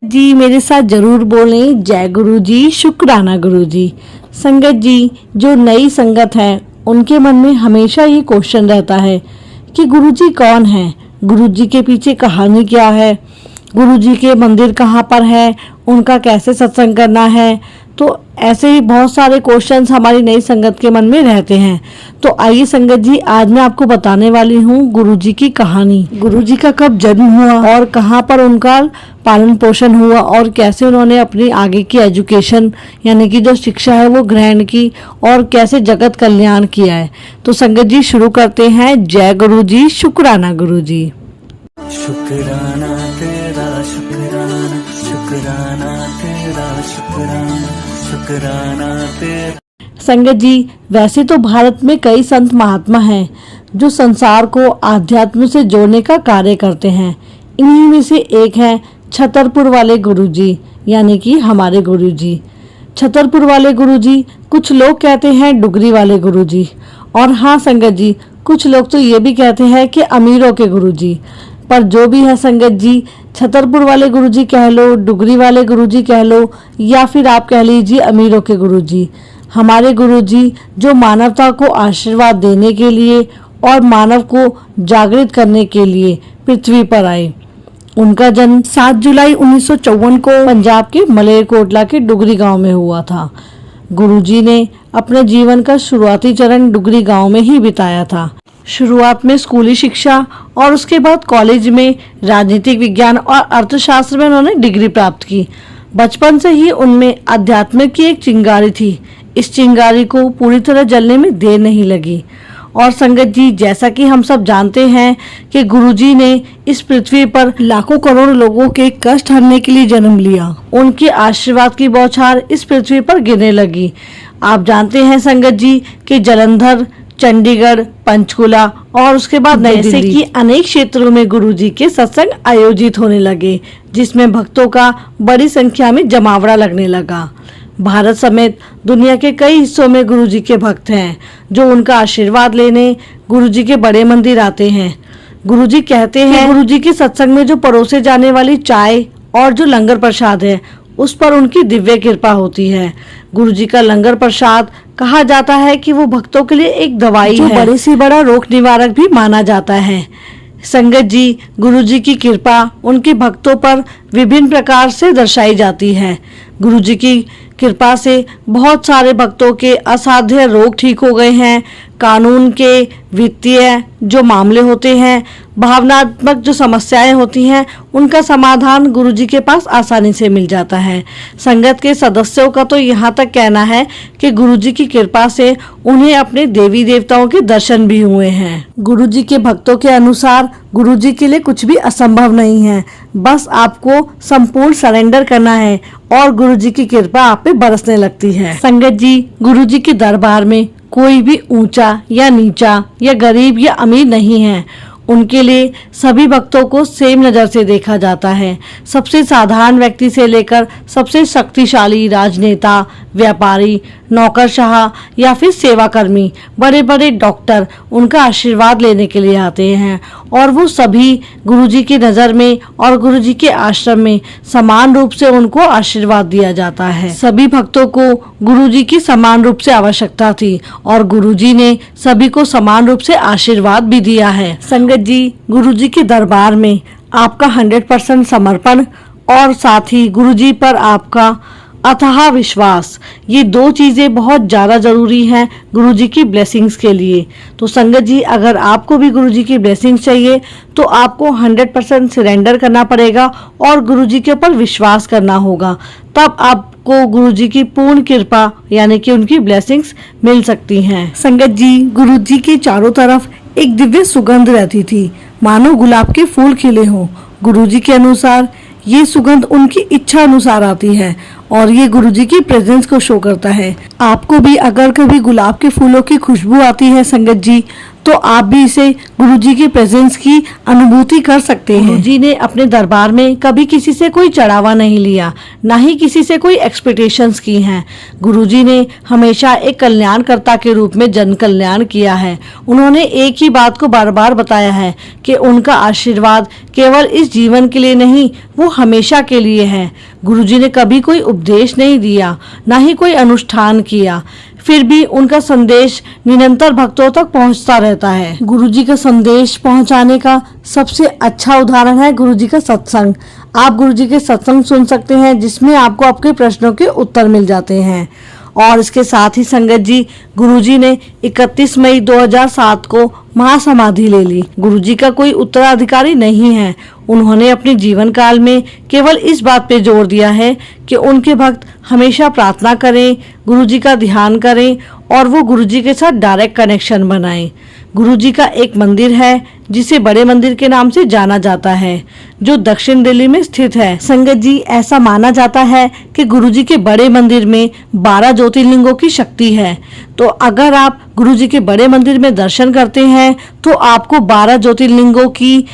जी मेरे साथ जरूर बोलें जय गुरु जी, शुक्राना गुरु जी। संगत जी, जो नई संगत है उनके मन में हमेशा ये क्वेश्चन रहता है कि गुरु जी कौन है, गुरु जी के पीछे कहानी क्या है, गुरु जी के मंदिर कहाँ पर है, उनका कैसे सत्संग करना है। तो ऐसे ही बहुत सारे क्वेश्चंस हमारी नई संगत के मन में रहते हैं। तो आइए संगत जी, आज मैं आपको बताने वाली हूँ गुरु जी की कहानी। गुरु जी का कब जन्म हुआ और कहाँ पर उनका पालन पोषण हुआ और कैसे उन्होंने अपनी आगे की एजुकेशन यानी कि जो शिक्षा है वो ग्रहण की और कैसे जगत कल्याण किया है। तो संगत जी शुरू करते हैं। जय गुरु जी, शुक्राना गुरु जी। शुक्राना तेरा शुक्राना, शुक्राना तेरा शुक्राना, शुक्राना तेरा। संगत जी, वैसे तो भारत में कई संत महात्मा हैं जो संसार को आध्यात्म से जोड़ने का कार्य करते हैं। इन्हीं में से एक है छतरपुर वाले गुरुजी यानी कि हमारे गुरुजी। छतरपुर वाले गुरुजी, कुछ लोग कहते हैं डुगरी वाले गुरुजी, और हाँ संगत जी, कुछ लोग तो ये भी कहते हैं कि अमीरों के गुरुजी। पर जो भी है संगत जी, छतरपुर वाले गुरुजी कह लो, डुगरी वाले गुरुजी कह लो, या फिर आप कह लीजिए अमीरों के गुरुजी, हमारे गुरुजी जो मानवता को आशीर्वाद देने के लिए और मानव को जागृत करने के लिए पृथ्वी पर आए। उनका जन्म 7 जुलाई 1954 को पंजाब के मलेरकोटला के डुगरी गांव में हुआ था। गुरुजी ने अपने जीवन का शुरुआती चरण डुगरी गांव में ही बिताया था। शुरुआत में स्कूली शिक्षा और उसके बाद कॉलेज में राजनीतिक विज्ञान और अर्थशास्त्र में उन्होंने डिग्री प्राप्त की। बचपन से ही उनमें अध्यात्म की एक चिंगारी थी। इस चिंगारी को पूरी तरह जलने में देर नहीं लगी। और संगत जी, जैसा कि हम सब जानते हैं कि गुरुजी ने इस पृथ्वी पर लाखों करोड़ लोगों के कष्ट हरने के लिए जन्म लिया। उनके आशीर्वाद की बौछार इस पृथ्वी पर गिरने लगी। आप जानते हैं संगत जी कि जालंधर, चंडीगढ़, पंचकुला और उसके बाद नई दिल्ली की अनेक क्षेत्रों में गुरुजी के सत्संग आयोजित होने लगे, जिसमें भक्तों का बड़ी संख्या में जमावड़ा लगने लगा। भारत समेत दुनिया के कई हिस्सों में गुरुजी के भक्त हैं जो उनका आशीर्वाद लेने गुरुजी के बड़े मंदिर आते हैं। गुरुजी कहते हैं गुरुजी के सत्संग में जो परोसे जाने वाली चाय और जो लंगर प्रसाद है उस पर उनकी दिव्य कृपा होती है। गुरुजी का लंगर प्रसाद कहा जाता है कि वो भक्तों के लिए एक दवाई है, बड़े से बड़ा रोग निवारक भी माना जाता है। संगत जी, गुरुजी की कृपा उनके भक्तों पर विभिन्न प्रकार से दर्शाई जाती है। गुरुजी की कृपा से बहुत सारे भक्तों के असाध्य रोग ठीक हो गए हैं। कानून के, वित्तीय जो मामले होते हैं, भावनात्मक जो समस्याएं होती हैं, उनका समाधान गुरुजी के पास आसानी से मिल जाता है। संगत के सदस्यों का तो यहाँ तक कहना है कि गुरुजी की कृपा से उन्हें अपने देवी देवताओं के दर्शन भी हुए हैं। गुरुजी के भक्तों के अनुसार गुरुजी के लिए कुछ भी असंभव नहीं है, बस आपको संपूर्ण सरेंडर करना है और गुरुजी की कृपा आप पे बरसने लगती है। संगत जी, गुरुजी के दरबार में कोई भी ऊंचा या नीचा या गरीब या अमीर नहीं है। उनके लिए सभी भक्तों को सेम नज़र से देखा जाता है। सबसे साधारण व्यक्ति से लेकर सबसे शक्तिशाली राजनेता, व्यापारी, नौकरशाह या फिर सेवाकर्मी, बड़े बड़े डॉक्टर उनका आशीर्वाद लेने के लिए आते हैं और वो सभी गुरुजी की नज़र में और गुरुजी के आश्रम में समान रूप से उनको आशीर्वाद दिया जाता है। सभी भक्तों को गुरुजी की समान रूप से आवश्यकता थी और गुरुजी ने सभी को समान रूप से आशीर्वाद भी दिया है। संगत जी, गुरुजी के दरबार में आपका 100% समर्पण और साथ ही गुरुजी पर आपका अथाह विश्वास, ये दो चीज़ें बहुत ज़्यादा ज़रूरी हैं गुरुजी की ब्लेसिंग्स के लिए। तो संगत जी, अगर आपको भी गुरुजी की ब्लेसिंग्स चाहिए तो आपको 100% सरेंडर करना पड़ेगा और गुरुजी के ऊपर विश्वास करना होगा, तब आपको गुरुजी की पूर्ण कृपा यानी कि उनकी ब्लेसिंग्स मिल सकती हैं। संगत जी, गुरुजी के चारों तरफ एक दिव्य सुगंध रहती थी, मानो गुलाब के फूल खिले हों। गुरुजी के अनुसार ये सुगंध उनकी इच्छा अनुसार आती है और ये गुरुजी की प्रेजेंस को शो करता है। आपको भी अगर कभी गुलाब के फूलों की खुशबू आती है संगत जी, तो आप भी इसे गुरुजी के प्रेजेंस की अनुभूति कर सकते हैं। गुरुजी ने अपने दरबार में कभी किसी से कोई चढ़ावा नहीं लिया, ना ही किसी से कोई एक्सपेक्टेशंस की हैं। गुरुजी ने हमेशा एक कल्याणकर्ता के रूप में जन कल्याण किया है। उन्होंने एक ही बात को बार बार बताया है कि उनका आशीर्वाद केवल इस जीवन के लिए नहीं, वो हमेशा के लिए है। गुरुजी ने कभी कोई उपदेश नहीं दिया, ना ही कोई अनुष्ठान किया, फिर भी उनका संदेश निरंतर भक्तों तक पहुंचता रहता है। गुरुजी का संदेश पहुंचाने का सबसे अच्छा उदाहरण है गुरुजी का सत्संग। आप गुरुजी के सत्संग सुन सकते हैं जिसमें आपको आपके प्रश्नों के उत्तर मिल जाते हैं। और इसके साथ ही संगत जी, गुरुजी ने 31 मई 2007 को महासमाधि ले ली। गुरुजी का कोई उत्तराधिकारी नहीं है। उन्होंने अपने जीवन काल में केवल इस बात पे जोर दिया है कि उनके भक्त हमेशा प्रार्थना करें, गुरुजी का ध्यान करें और वो गुरुजी के साथ डायरेक्ट कनेक्शन बनाएं। गुरुजी का एक मंदिर है जिसे बड़े मंदिर के नाम से जाना जाता है, जो दक्षिण दिल्ली में स्थित है। संगत जी, ऐसा माना जाता है कि गुरुजी के बड़े मंदिर में 12 ज्योतिर्लिंगों की शक्ति है। तो अगर आप गुरुजी के बड़े मंदिर में दर्शन करते हैं तो आपको 12 ज्योतिर्लिंगों की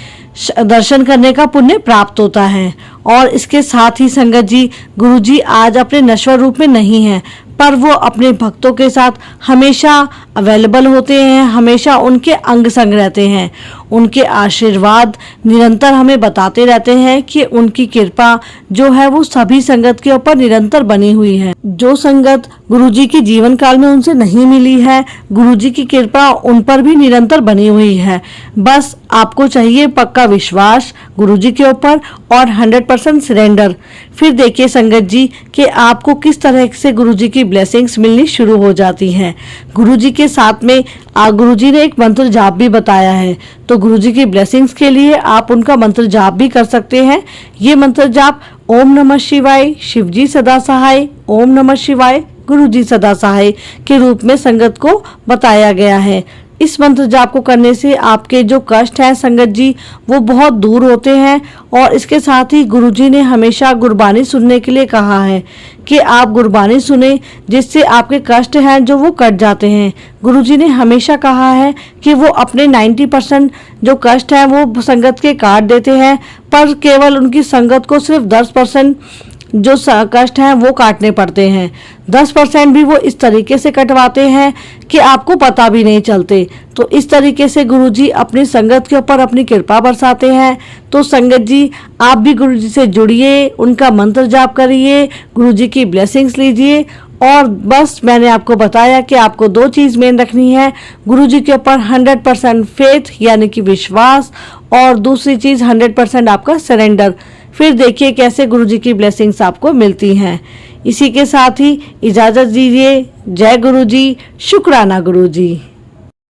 दर्शन करने का पुण्य प्राप्त होता है। और इसके साथ ही संगत जी, गुरुजी आज अपने नश्वर रूप में नहीं है, पर वो अपने भक्तों के साथ हमेशा अवेलेबल होते हैं, हमेशा उनके अंग संग रहते हैं। उनके आशीर्वाद निरंतर हमें बताते रहते हैं कि उनकी कृपा जो है वो सभी संगत के ऊपर निरंतर बनी हुई है। जो संगत गुरुजी के जीवन काल में उनसे नहीं मिली है, गुरुजी की कृपा उन पर भी निरंतर बनी हुई है। बस आपको चाहिए पक्का विश्वास गुरुजी के ऊपर और 100% सरेंडर। फिर देखिए संगत जी कि आपको किस तरह से गुरुजी की ब्लेसिंग्स मिलनी शुरू हो जाती हैं। गुरुजी के साथ में गुरुजी ने एक मंत्र जाप भी बताया है, तो गुरुजी की ब्लेसिंग्स के लिए आप उनका मंत्र जाप भी कर सकते हैं। ये मंत्र जाप ओम नमः शिवाय, शिवजी सदा सहाय, ओम नमः शिवाय, गुरुजी सदा सहाय के रूप में संगत को बताया गया है। इस मंत्र जाप को करने से आपके जो कष्ट हैं संगत जी वो बहुत दूर होते हैं। और इसके साथ ही गुरुजी ने हमेशा गुरबानी सुनने के लिए कहा है कि आप गुरबानी सुने, जिससे आपके कष्ट हैं जो वो कट जाते हैं। गुरुजी ने हमेशा कहा है कि वो अपने 90% जो कष्ट हैं वो संगत के काट देते हैं, पर केवल उनकी संगत को सिर्फ 10% जो कष्ट हैं वो काटने पड़ते हैं। 10% भी वो इस तरीके से कटवाते हैं कि आपको पता भी नहीं चलते। तो इस तरीके से गुरुजी अपनी संगत के ऊपर अपनी कृपा बरसाते हैं। तो संगत जी, आप भी गुरुजी से जुड़िए, उनका मंत्र जाप करिए, गुरुजी की ब्लेसिंग्स लीजिए। और बस मैंने आपको बताया कि आपको 2 चीज़ मेन रखनी है, गुरुजी के ऊपर 100% फेथ यानी कि विश्वास, और दूसरी चीज़ 100% आपका सरेंडर। फिर देखिए कैसे गुरुजी की ब्लेसिंग्स आपको मिलती हैं। इसी के साथ ही इजाज़त दीजिए। जय गुरुजी, शुक्राना गुरुजी।